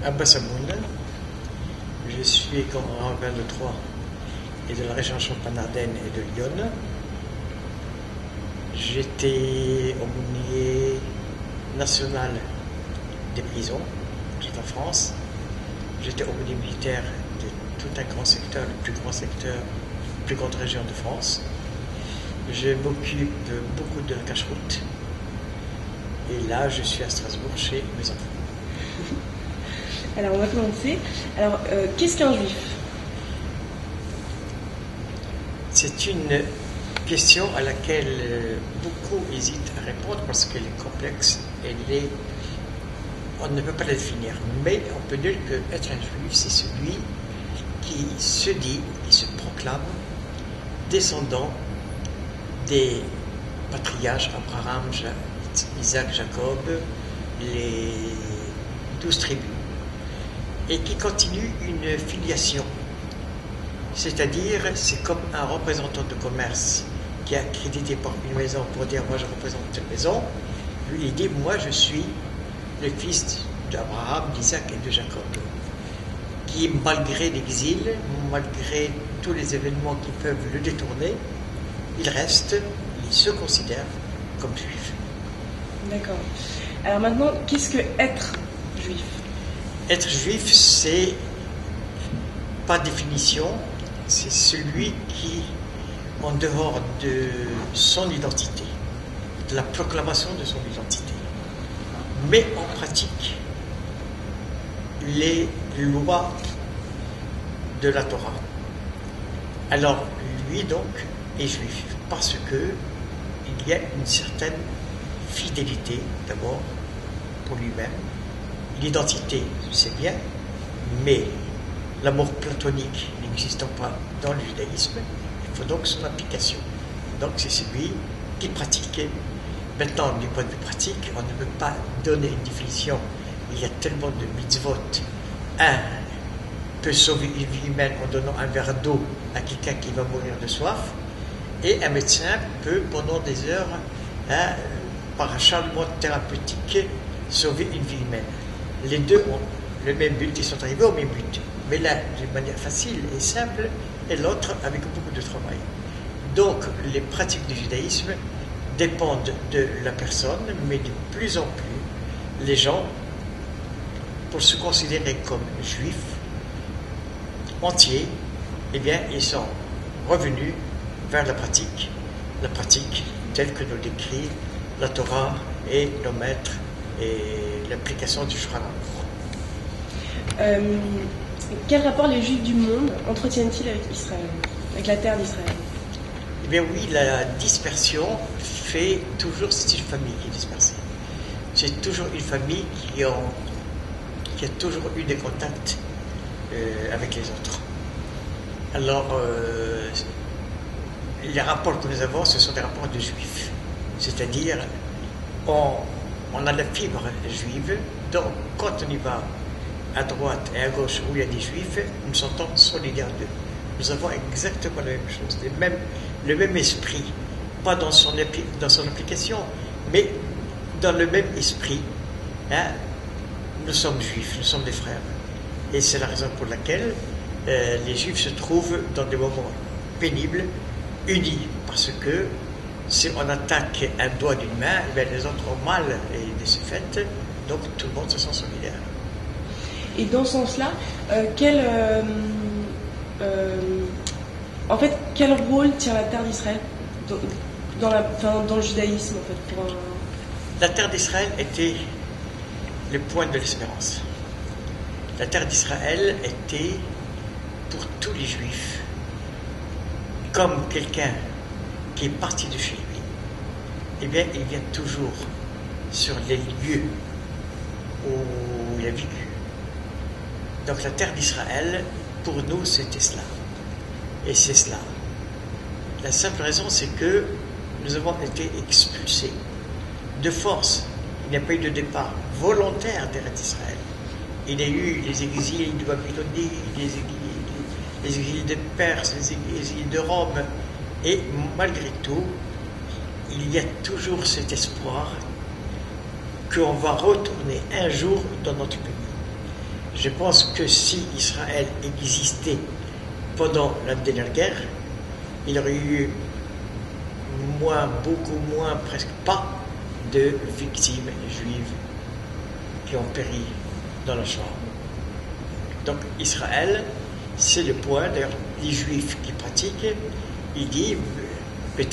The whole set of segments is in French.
Abba Samoun, je suis commandant urbain de Troyes et de la région Champagne-Ardenne et de Lyon. J'étais aumônier national des prisons de toute la France. J'étais aumônier militaire de tout un grand secteur, le plus grand secteur, la plus grande région de France. Je m'occupe beaucoup de la cache-route. Et là, je suis à Strasbourg chez mes enfants. Alors, on va commencer. Alors, qu'est-ce qu'un juif? C'est une question à laquelle beaucoup hésitent à répondre parce qu'elle est complexe. On ne peut pas la définir. Mais on peut dire qu'être un juif, c'est celui qui se dit et se proclame descendant des patriarches Abraham, Isaac, Jacob, les 12 tribus, et qui continue une filiation. C'est-à-dire, c'est comme un représentant de commerce qui est accrédité par une maison pour dire moi je représente cette maison. Lui il dit moi je suis le fils d'Abraham, d'Isaac et de Jacob, qui malgré l'exil, malgré tous les événements qui peuvent le détourner, il se considère comme juif. D'accord. Alors maintenant, qu'est-ce que être juif? Être juif, c'est, par définition, c'est celui qui, en dehors de son identité, de la proclamation de son identité, met en pratique les lois de la Torah. Alors, lui donc est juif parce que il y a une certaine fidélité d'abord pour lui-même. L'identité, c'est bien, mais l'amour platonique n'existant pas dans le judaïsme, il faut donc son application. Donc c'est celui qui pratique. Maintenant, du point de vue pratique, on ne peut pas donner une définition. Il y a tellement de mitzvot. Un peut sauver une vie humaine en donnant un verre d'eau à quelqu'un qui va mourir de soif, et un médecin peut, pendant des heures, par un chargement thérapeutique, sauver une vie humaine. Les deux ont le même but, ils sont arrivés au même but. Mais l'un d'une manière facile et simple, et l'autre avec beaucoup de travail. Donc, les pratiques du judaïsme dépendent de la personne, mais de plus en plus, les gens, pour se considérer comme juifs, entiers, eh bien, ils sont revenus vers la pratique telle que nous décrit la Torah et nos maîtres et l'application du Shulchan Aruch. Quel rapport les Juifs du monde entretiennent-ils avec Israël, avec la terre d'Israël? Eh bien oui, la dispersion fait toujours, c'est une famille qui est dispersée. C'est toujours une famille qui a toujours eu des contacts avec les autres. Alors, les rapports que nous avons, ce sont des rapports de juifs. C'est-à-dire, on a la fibre juive, donc quand on y va à droite et à gauche où il y a des juifs, nous nous sentons solidaires d'eux. Nous avons exactement la même chose, le même esprit, pas dans son application, mais dans le même esprit. Nous sommes juifs, nous sommes des frères. Et c'est la raison pour laquelle les juifs se trouvent dans des moments pénibles, unis, parce que si on attaque un doigt d'une main, eh bien, les autres ont mal et de ce fait, donc tout le monde se sent solidaire. Et dans ce sens-là, quel rôle tient la terre d'Israël dans le judaïsme en fait, La terre d'Israël était le point de l'espérance. La terre d'Israël était, pour tous les juifs, comme quelqu'un qui est parti de chez lui. Eh bien, il vient toujours sur les lieux où il a vécu. Donc la terre d'Israël, pour nous, c'était cela. Et c'est cela. La simple raison, c'est que nous avons été expulsés de force. Il n'y a pas eu de départ volontaire terre d'Israël. Il y a eu les exils de Babylonie, les exils de Perse, les exils de Rome. Et malgré tout, il y a toujours cet espoir qu'on va retourner un jour dans notre pays. Je pense que si Israël existait pendant la dernière guerre, il y aurait eu beaucoup moins, presque pas, de victimes juives qui ont péri dans la Shoah. Donc Israël, c'est le point, d'ailleurs les juifs qui pratiquent, il dit mais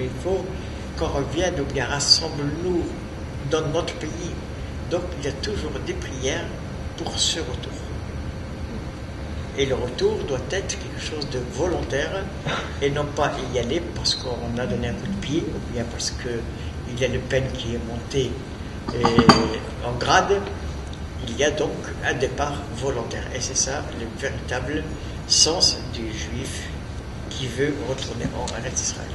il faut qu'on revienne ou bien rassemble-nous dans notre pays. Donc il y a toujours des prières pour ce retour. Et le retour doit être quelque chose de volontaire et non pas y aller parce qu'on a donné un coup de pied ou bien parce qu'il y a Le Pen qui est monté en grade. Il y a donc un départ volontaire. Et c'est ça le véritable sens du juif qui veut retourner en Eretz Israël.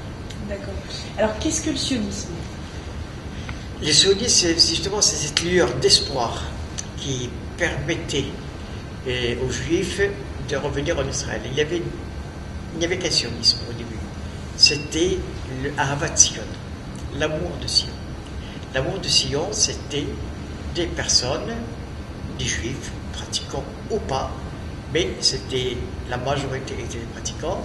D'accord. Alors qu'est-ce que le sionisme? Le sionisme, c'est justement cette lueur d'espoir qui permettait aux Juifs de revenir en Israël. Il n'y avait qu'un sionisme au début. C'était le Ahavat Sion, l'amour de Sion. L'amour de Sion, c'était des personnes, des Juifs, pratiquants ou pas, mais c'était la majorité étaient des pratiquants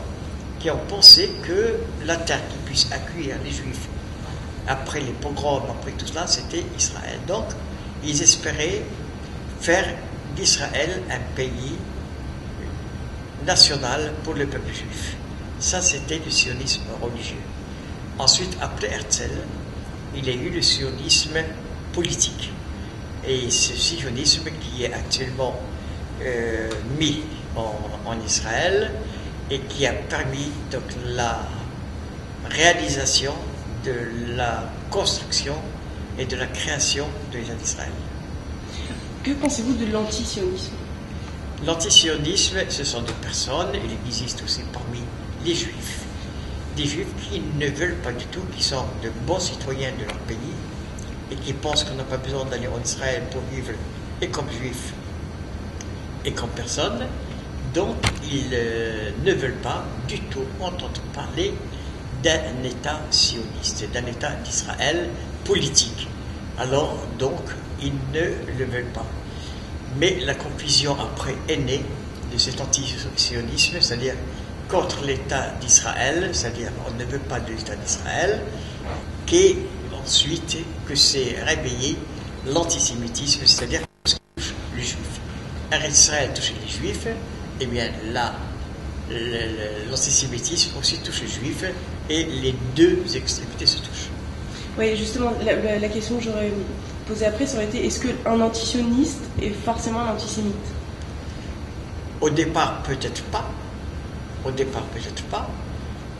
qui ont pensé que la terre qui puisse accueillir les Juifs après les pogroms, après tout cela, c'était Israël. Donc, ils espéraient faire d'Israël un pays national pour le peuple juif. Ça, c'était le sionisme religieux. Ensuite, après Herzl, il y a eu le sionisme politique. Et ce sionisme qui est actuellement mis en Israël et qui a permis donc la réalisation de la construction et de la création de l'État d'Israël. Que pensez-vous de l'antisionisme? L'antisionisme, ce sont des personnes, il existe aussi parmi les Juifs, des Juifs qui ne veulent pas du tout, qui sont de bons citoyens de leur pays et qui pensent qu'on n'a pas besoin d'aller en Israël pour vivre et comme Juifs et comme personne. Donc, ils ne veulent pas du tout entendre parler d'un État sioniste, d'un État d'Israël politique. Alors, donc, ils ne le veulent pas. Mais la confusion après est née de cet anti-sionisme, c'est-à-dire contre l'État d'Israël, c'est-à-dire on ne veut pas de l'État d'Israël, qu'est ensuite que s'est réveillé l'antisémitisme, c'est-à-dire que touche les Juifs. Israël touche les Juifs, et bien là, l'antisémitisme aussi touche les Juifs, et les deux extrémités se touchent. Oui, justement, la question que j'aurais posée après, ça aurait été, est-ce qu'un antisioniste est forcément un antisémite? Au départ, peut-être pas.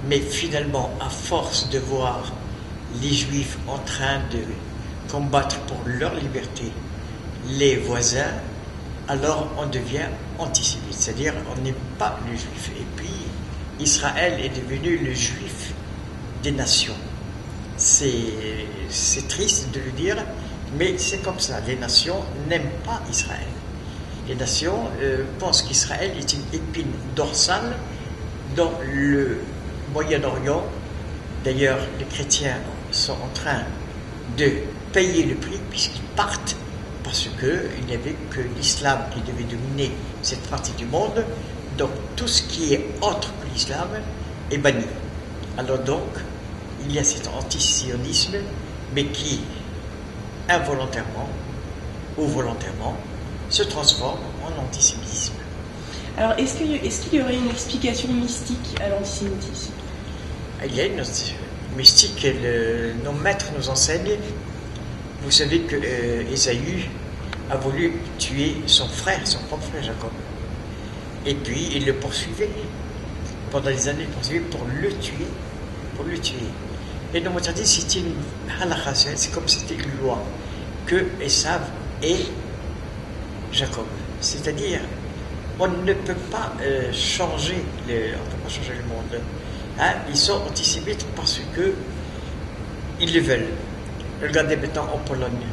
Mais finalement, à force de voir les Juifs en train de combattre pour leur liberté, les voisins, alors on devient antisémite. C'est-à-dire, on n'aime pas le Juif. Et puis, Israël est devenu le Juif des nations. C'est triste de le dire, mais c'est comme ça. Les nations n'aiment pas Israël. Les nations pensent qu'Israël est une épine dorsale dans le Moyen-Orient. D'ailleurs, les chrétiens sont en train de payer le prix puisqu'ils partent parce qu'il n'y avait que l'islam qui devait dominer cette partie du monde. Donc, tout ce qui est autre que l'islam est banni. Alors donc, il y a cet antisionisme, mais qui, involontairement ou volontairement, se transforme en antisémitisme. Alors, est-ce qu'il y aurait une explication mystique à l'antisémitisme? Il y a une mystique, nos maîtres nous enseignent. Vous savez que Ésaü a voulu tuer son propre frère Jacob. Et puis, il le poursuivait. Pendant des années, il le poursuivait pour le tuer. Et nous avons dit, c'est une halakha, c'est comme c'était une loi, que Esav et Jacob. C'est-à-dire, on ne peut pas changer le monde. Hein? Ils sont antisémites parce que ils le veulent. Regardez maintenant en Pologne.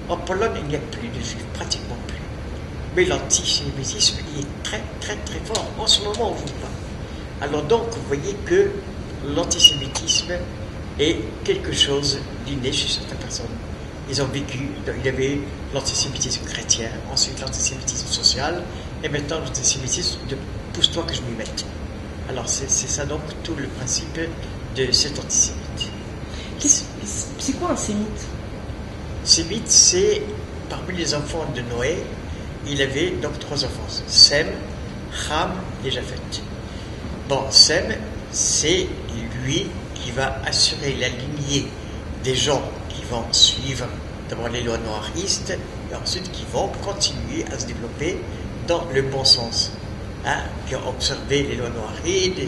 En Pologne, il n'y a plus de juifs, pratiquement plus. Mais l'antisémitisme est très, très, très fort. En ce moment, on vous parle. Alors donc, vous voyez que l'antisémitisme est quelque chose d'inné chez certaines personnes. Et ils ont vécu, il y avait l'antisémitisme chrétien, ensuite l'antisémitisme social, et maintenant l'antisémitisme de pousse-toi que je m'y mette. Alors c'est ça donc tout le principe de cet antisémite. C'est quoi un sémite? Sémite, c'est parmi les enfants de Noé, il avait donc 3 enfants, Sem, Ham et Japhet. Bon, Sem, c'est lui qui va assurer la lignée des gens qui vont suivre d'abord les lois noiristes et ensuite qui vont continuer à se développer dans le bon sens. Qui ont observé les lois noiristes,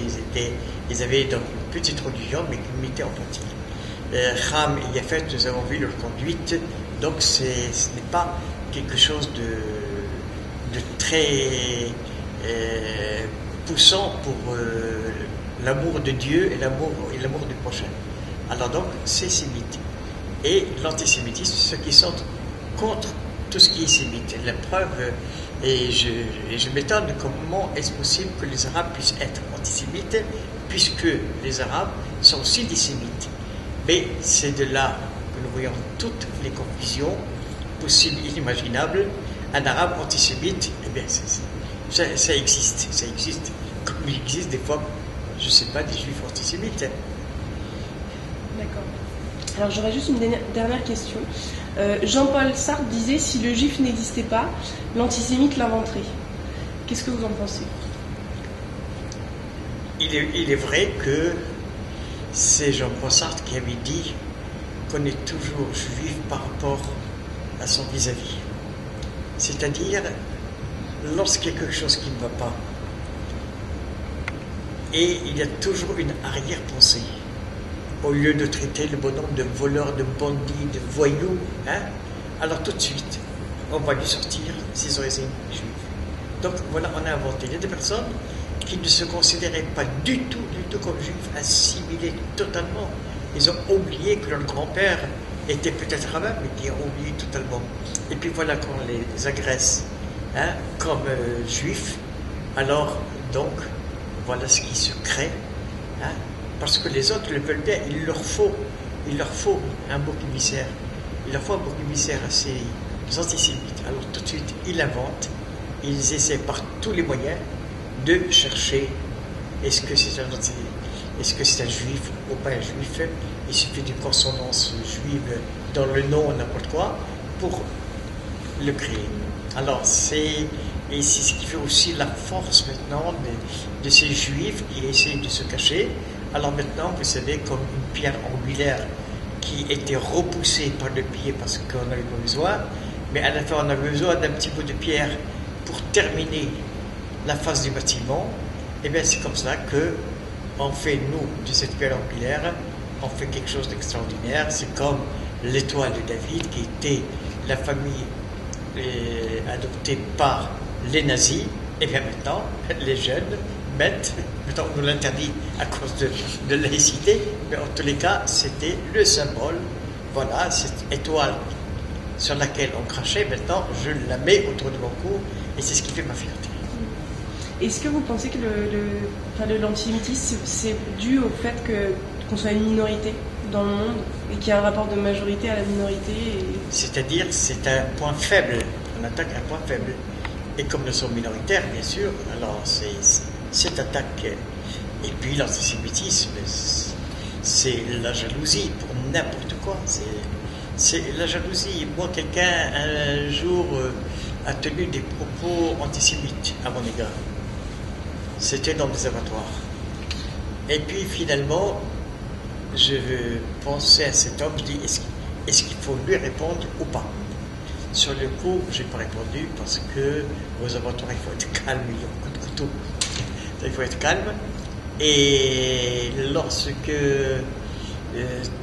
ils avaient donc une petite religion mais qui mettait en pratique. Ham et Japhet, nous avons vu leur conduite, donc ce n'est pas quelque chose de très poussant pour l'amour de Dieu et l'amour du prochain. Alors donc, c'est sémite. Et l'antisémitisme, ceux qui sont contre tout ce qui est sémite. La preuve, et je m'étonne comment est-ce possible que les Arabes puissent être antisémites, puisque les Arabes sont aussi des sémites. Mais c'est de là que nous voyons toutes les confusions possibles et inimaginables. Un Arabe antisémite, eh bien, ça existe. Comme il existe des fois, je ne sais pas, des Juifs antisémites. D'accord. Alors j'aurais juste une dernière question. Jean-Paul Sartre disait, si le Juif n'existait pas, l'antisémite l'inventerait. Qu'est-ce que vous en pensez? Il est vrai que c'est Jean-Paul Sartre qui avait dit qu'on est toujours juif par rapport à son vis-à-vis. C'est-à-dire, lorsqu'il y a quelque chose qui ne va pas, et il y a toujours une arrière-pensée. Au lieu de traiter le bonhomme de voleur, de bandit, de voyou, alors tout de suite, on va lui sortir ses origines juives. Donc voilà, on a inventé. Il y a des personnes qui ne se considéraient pas du tout comme juifs, assimilés totalement. Ils ont oublié que leur grand-père était peut-être rabbin, mais qui ont oublié totalement. Et puis voilà qu'on les agresse comme juifs, alors donc voilà ce qui se crée, parce que les autres le veulent bien, il leur faut un bouc émissaire, à ces antisémites. Alors tout de suite, ils inventent, ils essaient par tous les moyens de chercher est-ce que c'est un juif ou pas un juif. Il suffit d'une consonance juive dans le nom, n'importe quoi, pour le créer. Alors c'est ce qui fait aussi la force maintenant de ces juifs qui essayent de se cacher. Alors maintenant, vous savez, comme une pierre angulaire qui était repoussée par le pied parce qu'on n'avait pas besoin, mais à la fin on avait besoin d'un petit bout de pierre pour terminer la face du bâtiment, et bien c'est comme ça que on fait, nous, de cette pierre angulaire, on fait quelque chose d'extraordinaire. C'est comme l'étoile de David, qui était la famille adoptée par les nazis, et bien maintenant, les jeunes maintenant on nous l'interdit à cause de laïcité, mais en tous les cas, c'était le symbole, voilà, cette étoile sur laquelle on crachait, maintenant je la mets autour de mon cou, et c'est ce qui fait ma fierté. Est-ce que vous pensez que l'antisémitisme, c'est dû au fait qu'on soit une minorité dans le monde et qu'il y a un rapport de majorité à la minorité C'est-à-dire, c'est un point faible. On attaque un point faible. Et comme nous sommes minoritaires, bien sûr, alors c'est cette attaque. Et puis l'antisémitisme, c'est la jalousie pour n'importe quoi. C'est la jalousie. Moi, quelqu'un, un jour, a tenu des propos antisémites à mon égard. C'était dans des abattoirs. Et puis finalement, je pensais à cet homme, je dis, est-ce qu'il faut lui répondre ou pas? Sur le coup, je n'ai pas répondu parce que aux abattoirs, il faut être calme, il y a beaucoup de couteaux. Il faut être calme. Et lorsque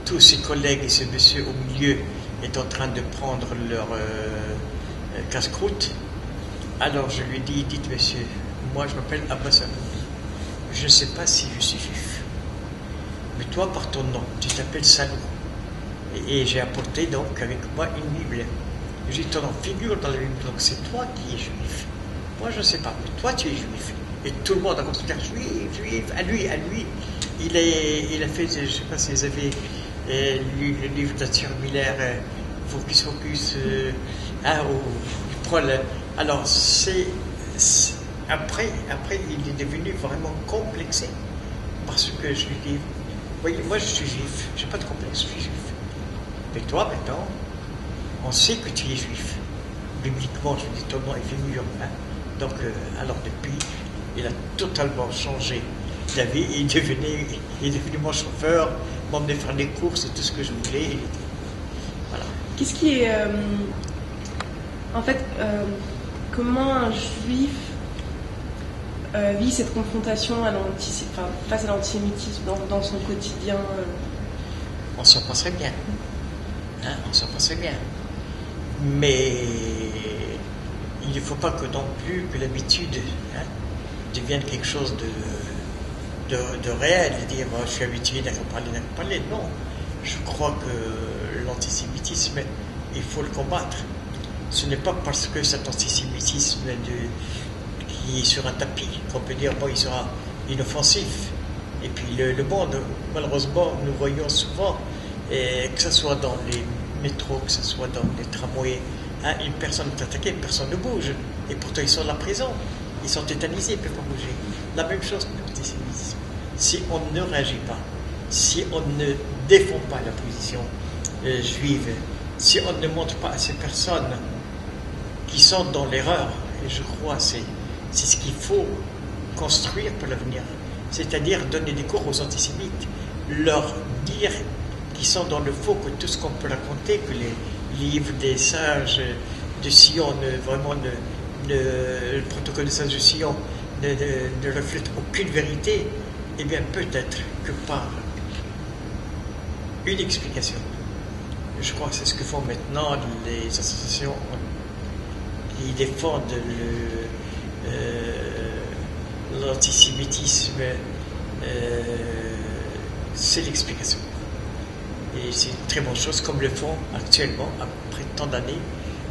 tous ses collègues et ce monsieur au milieu est en train de prendre leur casse-croûte, alors je lui dis, dites monsieur, moi je m'appelle Abbas Abou. Je ne sais pas si je suis juif, mais toi par ton nom, tu t'appelles Salou. Et j'ai apporté donc avec moi une Bible. J'ai dit, ton nom figure dans la Bible, donc c'est toi qui es juif. Moi je ne sais pas, mais toi tu es juif. Et tout le monde a continué à dire juif, à lui. Il a fait, je ne sais pas si vous avez lu le livre d'Arthur Miller, focus, il prend alors après, il est devenu vraiment complexé, parce que je lui dis, voyez, moi je suis juif, j'ai pas de complexe, je suis juif. Mais toi maintenant, on sait que tu es juif. Bibliquement, je lui dis, ton nom est venu hein. Donc, alors depuis, il a totalement changé d'avis, il est devenu mon chauffeur, m'emmener faire des courses et tout ce que je voulais. Voilà. Qu'est-ce qui est... en fait, comment un juif vit cette confrontation face à l'antisémitisme dans son quotidien On s'en passerait bien. Hein, on s'en passerait bien. Mais il ne faut pas que non plus que l'habitude devienne quelque chose de réel, de dire je suis habitué d'accord parler. Non, je crois que l'antisémitisme, il faut le combattre. Ce n'est pas parce que cet antisémitisme qui est sur un tapis qu'on peut dire bon, il sera inoffensif. Et puis le monde, malheureusement, nous voyons souvent, que ce soit dans les métros, que ce soit dans les tramways, une personne est attaquée, personne ne bouge. Et pourtant ils sont dans la prison, ils sont tétanisés, ils ne peuvent pas bouger. La même chose que l'antisémitisme. Si on ne réagit pas, si on ne défend pas la position juive, si on ne montre pas à ces personnes qui sont dans l'erreur, et je crois que c'est ce qu'il faut construire pour l'avenir, c'est-à-dire donner des cours aux antisémites, leur dire qu'ils sont dans le faux, que tout ce qu'on peut raconter, que les livres des sages de Sion, le protocole des sages de Sion ne reflète aucune vérité, eh bien peut-être que par une explication, je crois que c'est ce que font maintenant les associations qui défendent l'antisémitisme, c'est l'explication. Et c'est une très bonne chose, comme le font actuellement, après tant d'années,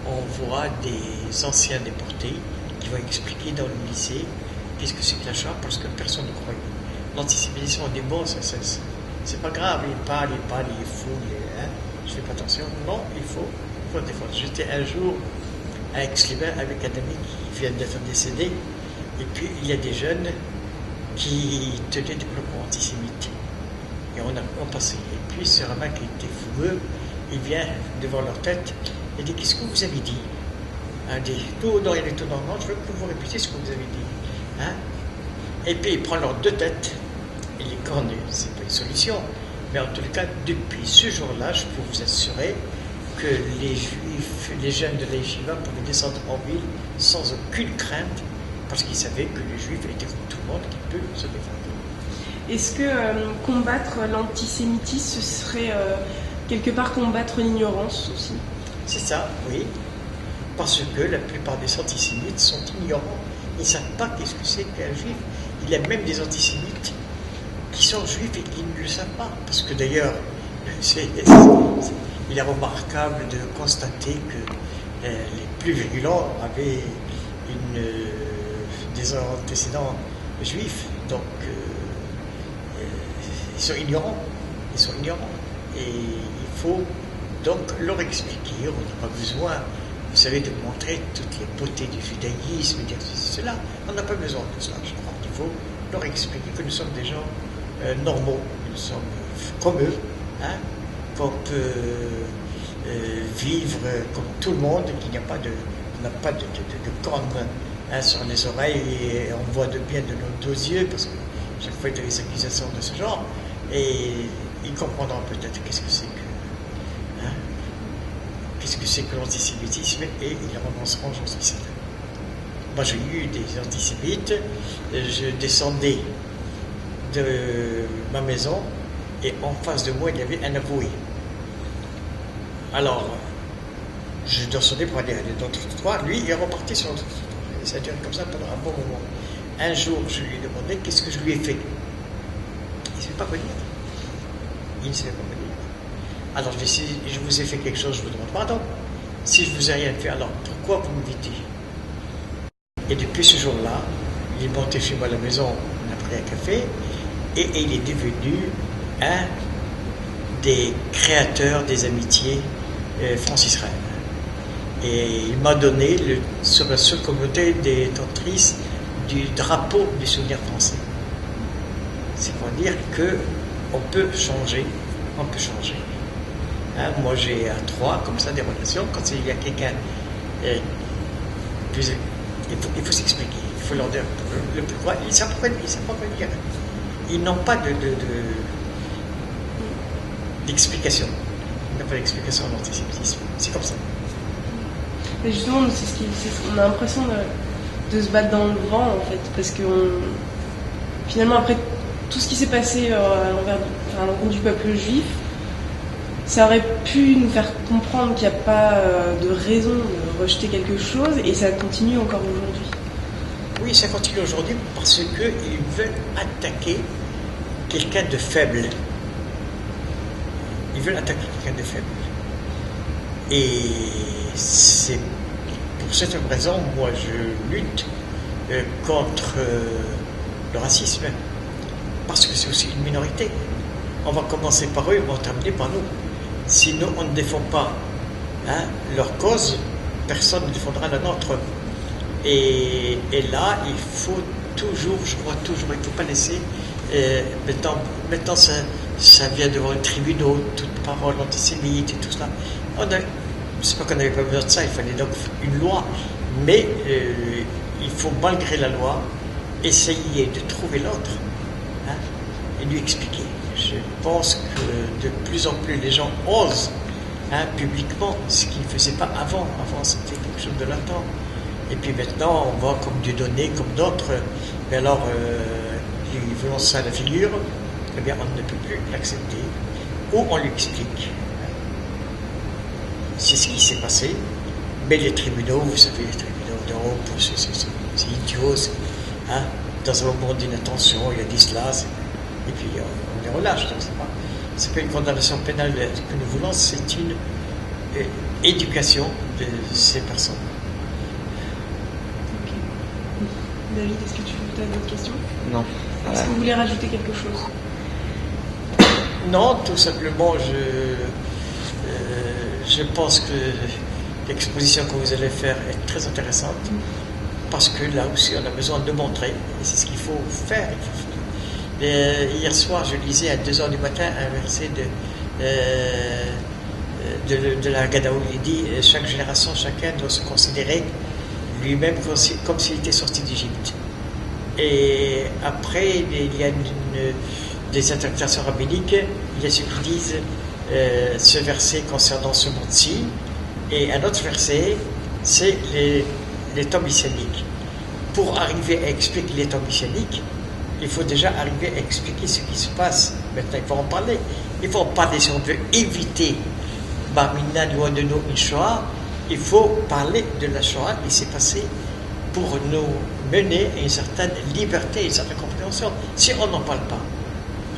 on voit des anciens déportés qui vont expliquer dans le lycée qu'est-ce que c'est que la Shoah, parce que personne ne croyait. L'antisémitisme, on dit bon, c'est pas grave, il parle, il est fou, je fais pas attention. Non, il faut défendre. J'étais un jour à Aix-les-Bains avec un ami qui vient d'être décédé, et puis il y a des jeunes qui tenaient des propos antisémites. Et on passait. Et puis ce rabbin qui était fougueux, il vient devant leur tête et dit qu'est-ce que vous avez dit? Il dit non, il est tout non, je veux que vous répétiez ce que vous avez dit. Et puis il prend leurs deux têtes et les corne, c'est pas une solution. Mais en tout cas, depuis ce jour-là, je peux vous assurer que les juifs, les jeunes de l'Yeshiva pouvaient descendre en ville sans aucune crainte, parce qu'ils savaient que les juifs étaient comme tout le monde qui peut se défendre. Est-ce que combattre l'antisémitisme, ce serait quelque part combattre l'ignorance aussi? C'est ça, oui. Parce que la plupart des antisémites sont ignorants. Ils ne savent pas qu'est-ce que c'est qu'un juif. Il y a même des antisémites qui sont juifs et qui ne le savent pas. Parce que d'ailleurs, il est remarquable de constater que les plus virulents avaient des antécédents juifs. Donc, ils sont ignorants. Et il faut donc leur expliquer. On n'a pas besoin, vous savez, de montrer toutes les beautés du judaïsme, dire ceci, cela. On n'a pas besoin de cela. Je crois qu'il faut leur expliquer que nous sommes des gens normaux, nous sommes comme eux, qu'on peut vivre comme tout le monde, qu'il n'y a pas de cornes sur les oreilles, et on voit de bien de nos deux yeux, parce que chaque fois il y a des accusations de ce genre, et ils comprendront peut-être qu'est-ce que c'est que l'antisémitisme, et ils renonceront, j'en suis certain. Moi j'ai eu des antisémites, je descendais de ma maison et en face de moi il y avait un avoué. Alors je descendais pour aller dans le trottoir, lui il est reparti sur le trottoir. Et ça a duré comme ça pendant un bon moment. Un jour je lui ai demandé qu'est-ce que je lui ai fait. Il ne savait pas quoi dire. Il ne savait pas quoi dire. Alors je lui ai dit, si je vous ai fait quelque chose, je vous demande pardon. Si je vous ai rien fait, alors pourquoi vous me vitez? Et depuis ce jour-là, il est monté chez moi à la maison, on a pris un café, et il est devenu un des créateurs des amitiés France-Israël. Et il m'a donné sur la seule communauté détentrice du drapeau du souvenir français. C'est pour dire qu'on peut changer, on peut changer. Hein, moi j'ai à 3 comme ça des relations, quand il y a quelqu'un, il faut s'expliquer, il faut leur dire le plus quoi, ils savent pas dire. Ils n'ont pas d'explication. Ils n'ont pas d'explication à l'antisémitisme. C'est comme ça. Et justement, on a l'impression de se battre dans le vent, en fait, parce que finalement, après tout ce qui s'est passé à l'encontre du peuple juif, ça aurait pu nous faire comprendre qu'il n'y a pas de raison de rejeter quelque chose, et ça continue encore aujourd'hui. Oui, ça continue aujourd'hui parce qu'ils veulent attaquer quelqu'un de faible. Ils veulent attaquer quelqu'un de faible. Et c'est pour cette raison, moi, je lutte contre le racisme, parce que c'est aussi une minorité. On va commencer par eux, on va terminer par nous. Si nous, on ne défend pas leur cause, personne ne défendra la nôtre. Et là, il faut toujours, je crois toujours, il ne faut pas laisser. Maintenant ça vient devant les tribunaux, toute parole antisémite et tout cela. C'est pas qu'on n'avait pas besoin de ça, il fallait donc une loi. Mais il faut, malgré la loi, essayer de trouver l'autre et lui expliquer. Je pense que de plus en plus les gens osent publiquement, ce qu'ils ne faisaient pas avant. Avant, c'était quelque chose de latent. Et puis maintenant, on voit comme Dieudonné, comme d'autres, mais alors, ils veulent ça à la figure, eh bien, on ne peut plus l'accepter. Ou on lui explique. C'est ce qui s'est passé. Mais les tribunaux, vous savez, les tribunaux d'Europe, c'est idiot. Dans un moment d'inattention, il y a dit cela, et puis on les relâche. Donc c'est pas une condamnation pénale que nous voulons, c'est une éducation de ces personnes. David, est-ce que tu as d'autres questions? Non. Est-ce que vous voulez rajouter quelque chose? Non, tout simplement, je pense que l'exposition que vous allez faire est très intéressante, parce que là aussi, on a besoin de montrer, et c'est ce qu'il faut faire. Hier soir, je lisais à 2h du matin un verset de la Haggadah où il dit « Chaque génération, chacun doit se considérer lui-même comme s'il était sorti d'Égypte. » Et après, il y a des interprétations rabbiniques, il y a ceux qui disent ce verset concernant ce monde-ci, et un autre verset, c'est les temps messianiques. Pour arriver à expliquer les temps messianiques, il faut déjà arriver à expliquer ce qui se passe. Maintenant, il faut en parler. Il faut en parler si on veut éviter Barmina, loin de nous, une Shoah. Il faut parler de la Shoah qui s'est passée pour nous mener à une certaine liberté, une certaine compréhension. Si on n'en parle pas,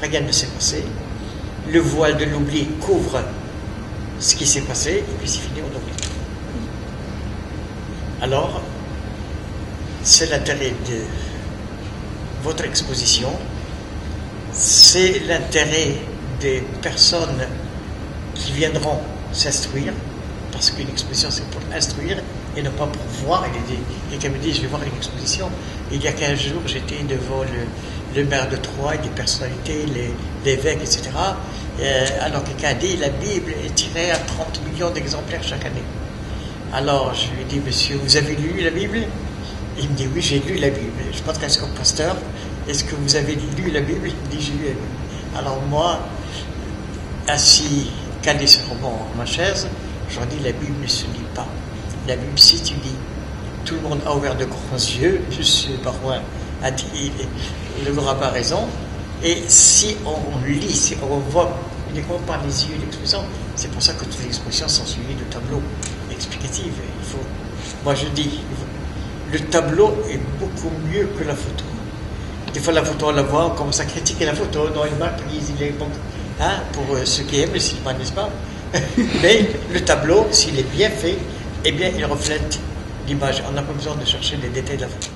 rien ne s'est passé. Le voile de l'oubli couvre ce qui s'est passé, et puis c'est fini, on oublie. Alors, c'est l'intérêt de votre exposition, c'est l'intérêt des personnes qui viendront s'instruire, parce qu'une exposition c'est pour instruire et non pas pour voir. Quelqu'un me dit je vais voir une exposition. Il y a 15 jours j'étais devant le maire de Troyes, des personnalités, l'évêque, etc. Alors quelqu'un a dit la Bible est tirée à 30 millions d'exemplaires chaque année. Alors je lui ai dit monsieur, vous avez lu la Bible? Il me dit oui, j'ai lu la Bible. Je m'adresse comme pasteur. Est-ce que vous avez lu la Bible? Il me dit j'ai lu la Bible. Alors moi, assis, calé sur ma chaise, je leur dis la Bible ne se lit pas. La Bible s'étudie. Tout le monde a ouvert de grands yeux. M. Barouin a dit le grand rabbin a raison. Et si on lit, si on voit uniquement par les yeux l'expression, c'est pour ça que toutes les expressions sont suivies de tableaux explicatifs. Moi je dis, le tableau est beaucoup mieux que la photo. Des fois, la photo, on la voit, on commence à critiquer la photo. Non, il marque, il est bon, pour ceux qui aiment le cinéma, n'est-ce pas? Mais le tableau, s'il est bien fait, eh bien, il reflète l'image. On n'a pas besoin de chercher les détails de la photo.